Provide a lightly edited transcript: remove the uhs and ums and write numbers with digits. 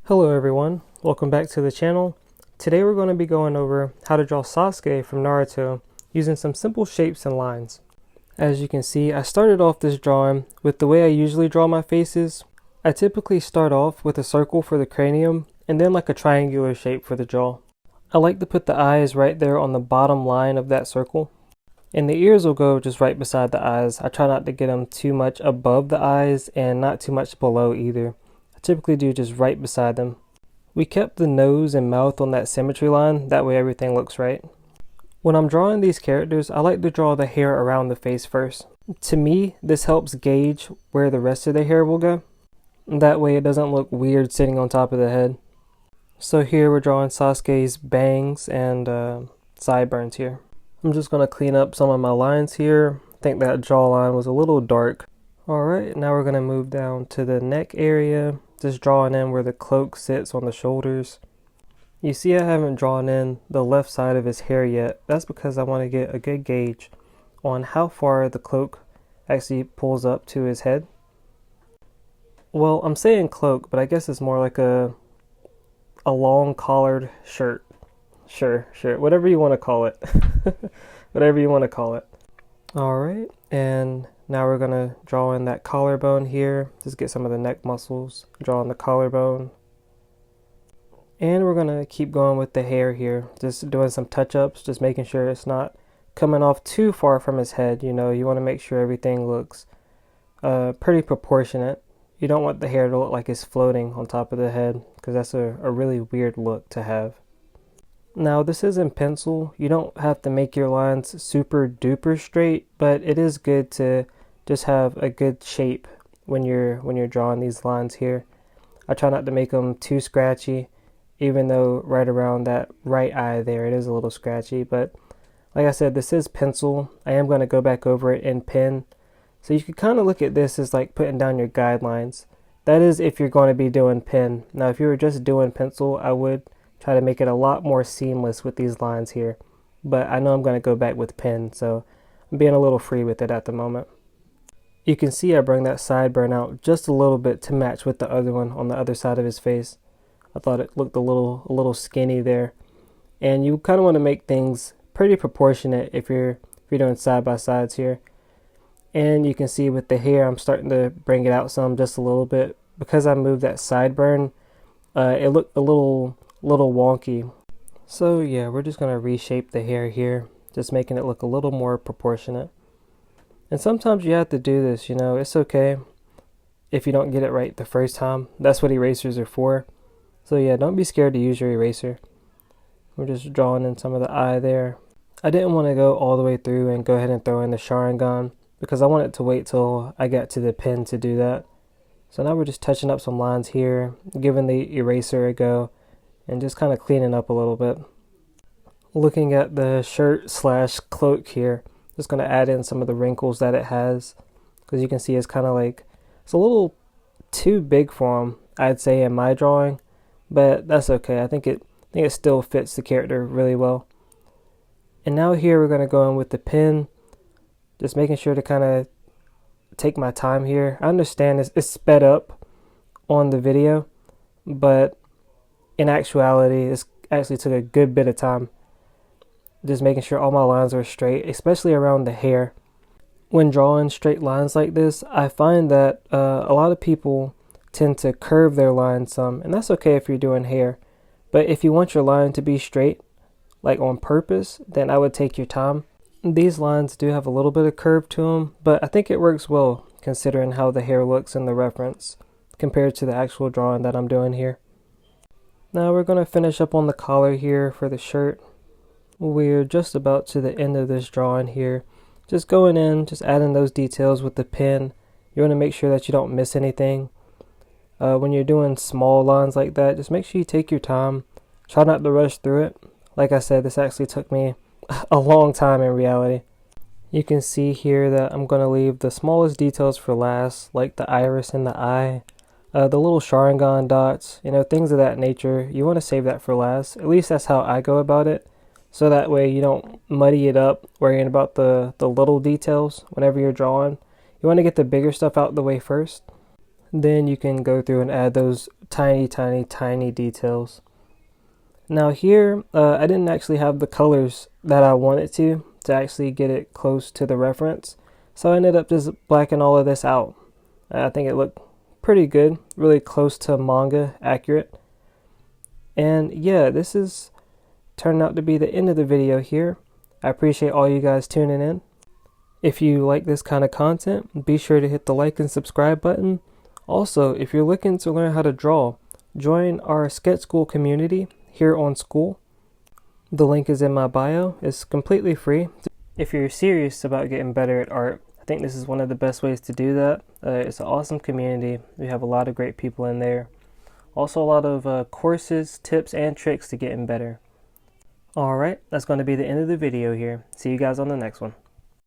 Hello everyone, welcome back to the channel. Today we're going to be going over how to draw Sasuke from Naruto using some simple shapes and lines. As you can see, I started off this drawing with the way I usually draw my faces. I typically start off with a circle for the cranium and then like a triangular shape for the jaw. I like to put the eyes right there on the bottom line of that circle. And the ears will go just right beside the eyes. I try not to get them too much above the eyes and not too much below either. I typically do just right beside them. We kept the nose and mouth on that symmetry line, that way everything looks right. When I'm drawing these characters, I like to draw the hair around the face first. To me, this helps gauge where the rest of the hair will go. That way it doesn't look weird sitting on top of the head. So here we're drawing Sasuke's bangs and sideburns here. I'm just going to clean up some of my lines here. I think that jawline was a little dark. Alright, now we're going to move down to the neck area. Just drawing in where the cloak sits on the shoulders. You see I haven't drawn in the left side of his hair yet. That's because I want to get a good gauge on how far the cloak actually pulls up to his head. Well, I'm saying cloak, but I guess it's more like a long collared shirt. Sure, whatever you want to call it. Whatever you want to call it. Alright, and now we're going to draw in that collarbone here. Just get some of the neck muscles. Draw in the collarbone. And we're going to keep going with the hair here. Just doing some touch-ups. Just making sure it's not coming off too far from his head. You know, you want to make sure everything looks pretty proportionate. You don't want the hair to look like it's floating on top of the head, because that's a really weird look to have. Now this is in pencil. You don't have to make your lines super duper straight, but it is good to just have a good shape when you're drawing these lines here. I try not to make them too scratchy, even though right around that right eye there it is a little scratchy. But like I said, this is pencil. I am going to go back over it in pen. So you could kind of look at this as like putting down your guidelines. That is if you're going to be doing pen. Now if you were just doing pencil, I would try to make it a lot more seamless with these lines here. But I know I'm going to go back with pen, so I'm being a little free with it at the moment. You can see I bring that sideburn out just a little bit to match with the other one on the other side of his face. I thought it looked a little skinny there. And you kind of want to make things pretty proportionate if you're doing side by sides here. And you can see with the hair, I'm starting to bring it out some just a little bit. Because I moved that sideburn, it looked a little wonky. So yeah, we're just going to reshape the hair here, just making it look a little more proportionate. And sometimes you have to do this, you know, it's okay if you don't get it right the first time. That's what erasers are for. So yeah, don't be scared to use your eraser. We're just drawing in some of the eye there. I didn't want to go all the way through and go ahead and throw in the Sharingan because I wanted to wait till I got to the pen to do that. So now we're just touching up some lines here, giving the eraser a go, and just kind of cleaning up a little bit. Looking at the shirt slash cloak here, just going to add in some of the wrinkles that it has, because you can see it's kind of like, it's a little too big for him, I'd say, in my drawing, but that's okay. I think it still fits the character really well. And now here we're going to go in with the pen, just making sure to kind of take my time here. I understand it's sped up on the video, but in actuality, this actually took a good bit of time. Just making sure all my lines are straight, especially around the hair. When drawing straight lines like this, I find that a lot of people tend to curve their lines some, and that's okay if you're doing hair. But if you want your line to be straight, like on purpose, then I would take your time. These lines do have a little bit of curve to them, but I think it works well considering how the hair looks in the reference compared to the actual drawing that I'm doing here. Now we're going to finish up on the collar here for the shirt. We're just about to the end of this drawing here. Just going in, just adding those details with the pen. You want to make sure that you don't miss anything. When you're doing small lines like that, just make sure you take your time. Try not to rush through it. Like I said, this actually took me a long time in reality. You can see here that I'm going to leave the smallest details for last, like the iris in the eye. The little Sharingan dots, you know, things of that nature. You want to save that for last. At least that's how I go about it. So that way you don't muddy it up worrying about the little details whenever you're drawing. You want to get the bigger stuff out the way first. Then you can go through and add those tiny details. Now here, I didn't actually have the colors that I wanted to actually get it close to the reference. So I ended up just blacking all of this out. I think it looked pretty good, really close to manga accurate. And yeah, this is turned out to be the end of the video here. I appreciate all you guys tuning in. If you like this kind of content, be sure to hit the like and subscribe button. Also, if you're looking to learn how to draw, join our Sketch School community here on School. The link is in my bio. It's completely free. If you're serious about getting better at art, I think this is one of the best ways to do that. It's an awesome community. We have a lot of great people in there. Also a lot of courses, tips, and tricks to getting better. Alright, that's going to be the end of the video here. See you guys on the next one.